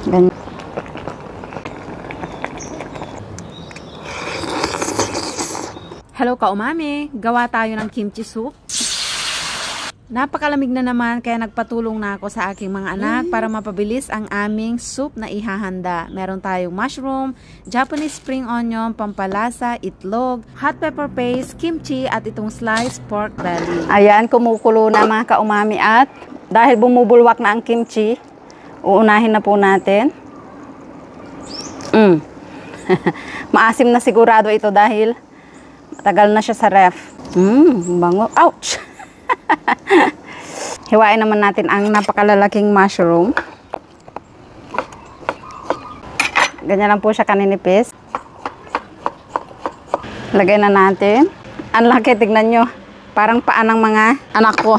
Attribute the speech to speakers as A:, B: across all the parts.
A: Ganyan.
B: Hello ka-umami! Gawa tayo ng kimchi soup. Napakalamig na naman kaya nagpatulong na ako sa aking mga anak para mapabilis ang aming soup na ihahanda. Meron tayong mushroom, Japanese spring onion, pampalasa, itlog, hot pepper paste, kimchi at itong sliced pork belly.
A: Ayan, kumukulo na mga ka-umami at dahil bumubulwak na ang kimchi, uunahin na po natin. Maasim na sigurado ito dahil matagal na siya sa ref. Bango. Ouch! Hiwain naman natin ang napakalalaking mushroom. Ganyan lang po siya kaninipis. Lagay na natin. Ang laki, tignan nyo. Parang paa ng mga anak ko.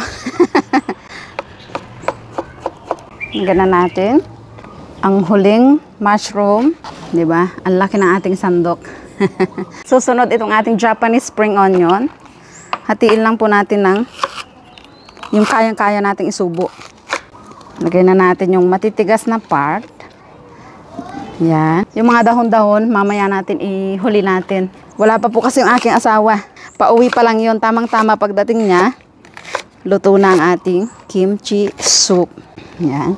A: Lagyan na natin ang huling mushroom. Diba? Ang laki ng ating sandok. Susunod itong ating Japanese spring onion. Hatiin lang po natin ng yung kayang-kaya nating isubo. Lagay na natin yung matitigas na part. Yan. Yung mga dahon-dahon, mamaya natin ihuli natin. Wala pa po kasi yung aking asawa. Pauwi pa lang yun. Tamang-tama pagdating niya, luto na ang ating kimchi soup. Yan.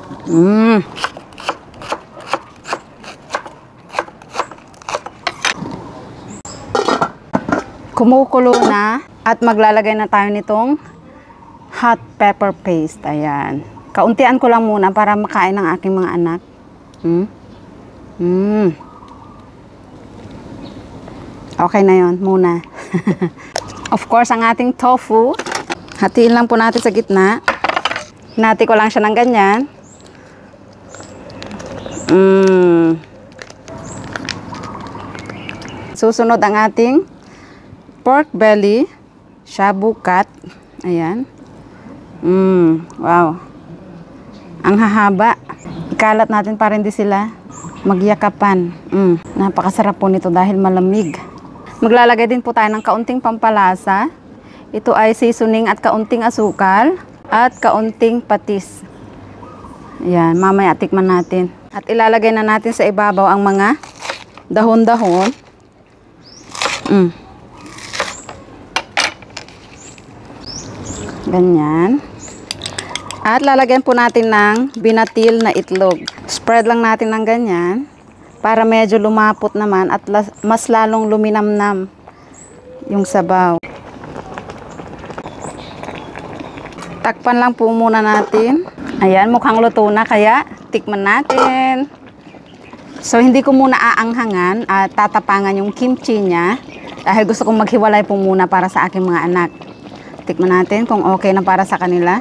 A: Kumukulo na at maglalagay na tayo nitong hot pepper paste. Ayan. Kauntian ko lang muna para makain ng aking mga anak. Okay na yon muna. Of course, ang ating tofu. Hatiin lang po natin sa gitna. Hinati ko lang siya ng ganyan. Susunod ang ating pork belly. Shabu cut. Ayan. Wow. Ang hahaba. Ikalat natin para hindi sila magyakapan. Napakasarap po nito dahil malamig. Maglalagay din po tayo ng kaunting pampalasa. Ito ay seasoning at kaunting asukal at kaunting patis. Ayan, mamaya tikman natin. At ilalagay na natin sa ibabaw ang mga dahon-dahon. Ganyan. At lalagyan po natin ng binatil na itlog. Spread lang natin ng ganyan para medyo lumapot naman at mas lalong luminamnam yung sabaw. Takpan lang po muna natin. Ayan, mukhang luto na kaya tikman natin. So hindi ko muna aanghangan at tatapangan yung kimchi niya dahil gusto kong maghiwalay po muna para sa aking mga anak. Tikman natin kung okay na para sa kanila.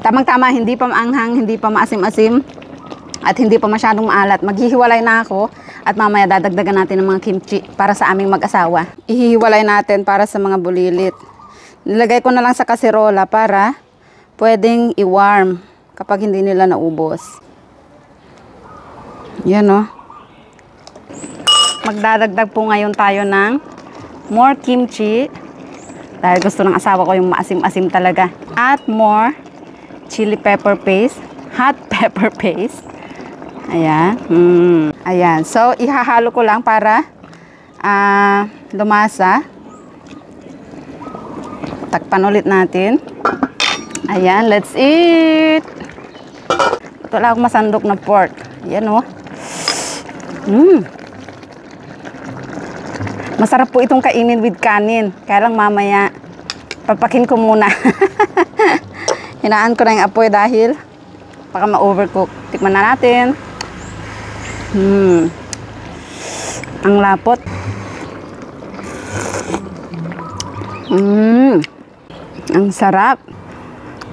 A: Tamang-tama, hindi pa maanghang, hindi pa maasim-asim, at hindi pa masyadong maalat. Maghihiwalay na ako at mamaya dadagdagan natin ng mga kimchi para sa aming mag-asawa. Ihihiwalay natin para sa mga bulilit. Nilagay ko na lang sa kaserola para pwedeng i-warm kapag hindi nila naubos. Yan o. Magdadagdag po ngayon tayo ng more kimchi. Dahil gusto ng asawa ko yung maasim-asim talaga. At more chili pepper paste. Hot pepper paste. Ayan. Ayan. So, ihahalo ko lang para lumasa. Takpan ulit natin. Ayan. Let's eat. Ito lang akong masandok na pork. Ayan o. Masarap po itong kainin with kanin. Kaya lang mamaya, papakin ko muna. Hinaan ko na yung apoy dahil baka ma-overcook. Tikman na natin. Ang lapot. Ang sarap.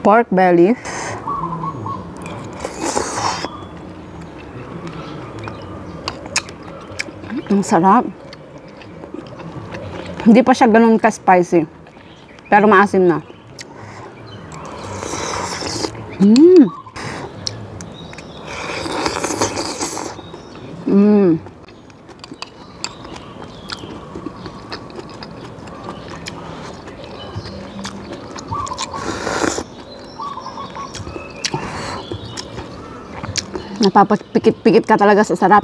A: Pork belly. Ang sarap. Hindi pa siya ganun ka-spicy. Pero maasim na. Napapikit-pikit ka talaga sa sarap.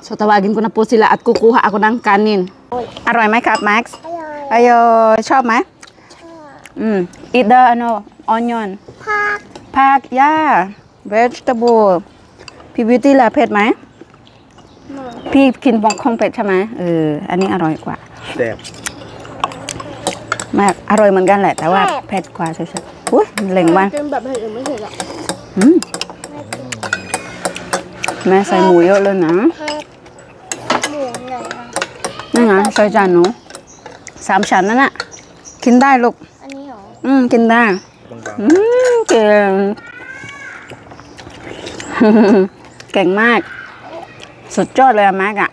A: So tawagin ko na po sila at kukuha ako ng kanin. Aroyไหมครับ Max? Ayo, ชอบไหม Eat the onion.ผัก yeah. Vegetable. พี่ Beauty ล่ะเผ็ดไหม พี่กินบองคงเป็ดใช่ไหมอันนี้อร่อยกว่า
C: แซ่บ
A: มากอร่อยเหมือนกันแหละแต่ว่าเผ็ดกว่าเฉยๆอุ้ยเล็งบ้าง
D: กินแบบเผ็ดหรือไม่เผ็ดอ่ะ
A: แม่ใส่หมูเยอะเลยนะ
D: หมูไหนอ่ะ
A: นี่ไงใส่จานหนู3 ชั้นนั่นน่ะกินได้ลูก
D: อันนี้เหรอ
A: กินได้
C: บาง
A: เก่ง เก่งมาก สุดยอดเลยอะแม็กอะ